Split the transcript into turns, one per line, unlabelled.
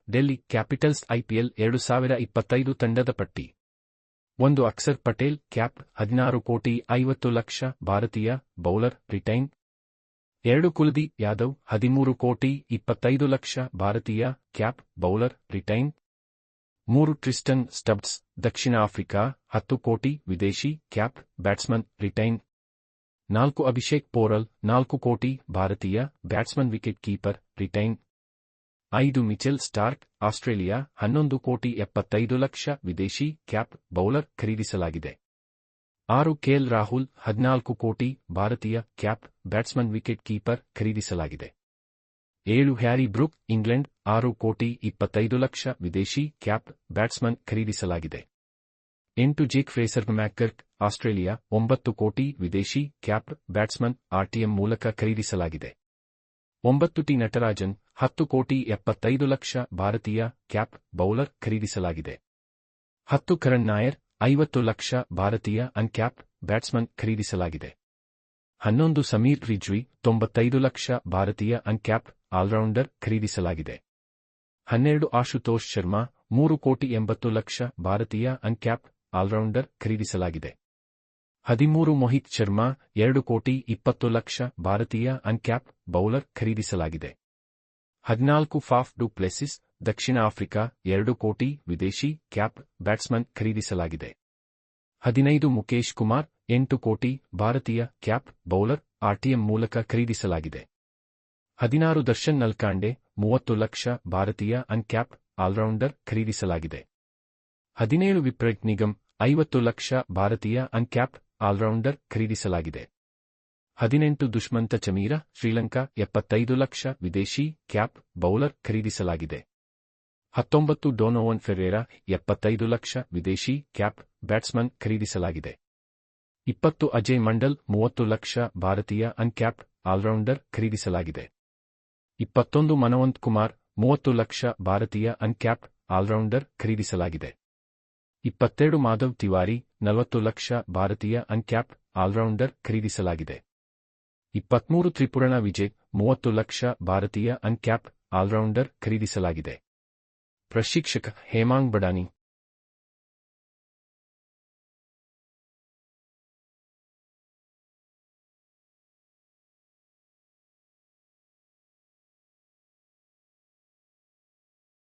Delhi capitals IPL 2025 ತಂಡದ ಪಟ್ಟಿ. 1 Akshar Patel cap 16,50,00,000 ಭಾರತೀಯ ಬೌಲರ್ ರಿಟೈನ್. 2 ಕುಲದೀಪ್ ಯಾದವ್ 13,25,00,000 ಭಾರತೀಯ cap bowler retain. 3 Tristan Stubbs ದಕ್ಷಿಣ ಆಫ್ರಿಕಾ 10 ಕೋಟಿ ವಿದೇಶಿ cap batsman retain. 4 Abhishek Porel 4 ಕೋಟಿ ಭಾರತೀಯ batsman wicket keeper retain. 5 Mitchell Starc Australia 11,75,00,000 ವಿದೇಶಿ ಕ್ಯಾಪ್ ಬೌಲರ್ ಖರೀದಿಸಲಾಗಿದೆ. 6 KL ರಾಹುಲ್ 14 ಕೋಟಿ ಭಾರತೀಯ ಕ್ಯಾಪ್ ಬ್ಯಾಟ್ಸ್ಮನ್ ವಿಕೆಟ್ ಕೀಪರ್ ಖರೀದಿಸಲಾಗಿದೆ. 7 ಹ್ಯಾರಿ ಬ್ರೂಕ್ ಇಂಗ್ಲೆಂಡ್ 6,25,00,000 ವಿದೇಶಿ ಕ್ಯಾಪ್ ಬ್ಯಾಟ್ಸ್ಮನ್ ಖರೀದಿಸಲಾಗಿದೆ. 8 ಜೇಕ್ ಫ್ರೇಸರ್ ಮ್ಯಾಕ್ಕರ್ಕ್ ಆಸ್ಟ್ರೇಲಿಯಾ 9 ಕೋಟಿ ವಿದೇಶಿ ಕ್ಯಾಪ್ ಬ್ಯಾಟ್ಸ್ಮನ್ RTM ಮೂಲಕ ಖರೀದಿಸಲಾಗಿದೆ. 9 ಟಿ ನಟರಾಜನ್ 10,75,00,000 ಭಾರತೀಯ ಕ್ಯಾಪ್ ಬೌಲರ್ ಖರೀದಿಸಲಾಗಿದೆ. 10 ಕರಣ್ ನಾಯರ್ 50,00,000 ಭಾರತೀಯ ಅನ್ಕ್ಯಾಪ್ ಬ್ಯಾಟ್ಸ್ಮನ್ ಖರೀದಿಸಲಾಗಿದೆ. 11 ಸಮೀರ್ ರಿಜ್ವಿ 95,00,000 ಭಾರತೀಯ ಅನ್ಕ್ಯಾಪ್ ಆಲ್ರೌಂಡರ್ ಖರೀದಿಸಲಾಗಿದೆ. 12 ಆಶುತೋಷ್ ಶರ್ಮಾ 3,80,00,000 ಭಾರತೀಯ ಅನ್ಕ್ಯಾಪ್ ಆಲ್ರೌಂಡರ್ ಖರೀದಿಸಲಾಗಿದೆ. 13 ಮೋಹಿತ್ ಶರ್ಮಾ 2,20,00,000 ಭಾರತೀಯ ಅನ್ಕ್ಯಾಪ್ ಬೌಲರ್ ಖರೀದಿಸಲಾಗಿದೆ. 14 ಫಾಫ್ ಡು ಪ್ಲೆಸಿಸ್ ದಕ್ಷಿಣ ಆಫ್ರಿಕಾ 2 ಕೋಟಿ ವಿದೇಶಿ ಕ್ಯಾಪ್ ಬ್ಯಾಟ್ಸ್ಮನ್ ಖರೀದಿಸಲಾಗಿದೆ. 15 ಮುಕೇಶ್ ಕುಮಾರ್ 8 ಕೋಟಿ ಭಾರತೀಯ ಕ್ಯಾಪ್ ಬೌಲರ್ RTM ಮೂಲಕ ಖರೀದಿಸಲಾಗಿದೆ. 16 ದರ್ಶನ್ ನಲ್ಕಾಂಡೆ 30,00,000 ಭಾರತೀಯ ಅನ್ಕ್ಯಾಪ್ ಆಲ್ರೌಂಡರ್ ಖರೀದಿಸಲಾಗಿದೆ. 17 ವಿಪ್ರೆಟ್ ನಿಗಮ್ 50,00,000 ಭಾರತೀಯ ಅನ್ಕ್ಯಾಪ್ ಆಲ್ರೌಂಡರ್ ಖರೀದಿಸಲಾಗಿದೆ. 18 ದುಷ್ಮಂತ ಚಮೀರ ಶ್ರೀಲಂಕಾ 75,00,000 ವಿದೇಶಿ ಕ್ಯಾಪ್ ಬೌಲರ್ ಖರೀದಿಸಲಾಗಿದೆ. 19 ಡೋನೋವನ್ ಫೆರೇರಾ 75,00,000 ವಿದೇಶಿ ಕ್ಯಾಪ್ ಬ್ಯಾಟ್ಸ್ಮನ್ ಖರೀದಿಸಲಾಗಿದೆ. 20 ಅಜಯ್ ಮಂಡಲ್ 30,00,000 ಭಾರತೀಯ ಅನ್ಕ್ಯಾಪ್ ಆಲ್ರೌಂಡರ್ ಖರೀದಿಸಲಾಗಿದೆ. 21 ಮನವಂತ್ ಕುಮಾರ್ 30,00,000 ಭಾರತೀಯ ಅನ್ಕ್ಯಾಪ್ ಆಲ್ರೌಂಡರ್ ಖರೀದಿಸಲಾಗಿದೆ. 22 ಮಾಧವ್ ತಿವಾರಿ 40,00,000 ಭಾರತೀಯ ಅನ್ಕ್ಯಾಪ್ ಆಲ್ರೌಂಡರ್ ಖರೀದಿಸಲಾಗಿದೆ. 23 ತ್ರಿಪುರಣ ವಿಜಯ್ 30,00,000 ಭಾರತೀಯ ಅನ್ಕ್ಯಾಪ್ ಆಲ್ರೌಂಡರ್ ಖರೀದಿಸಲಾಗಿದೆ. ಪ್ರಶಿಕ್ಷಕ ಹೇಮಾಂಗ್ ಬಡಾನಿ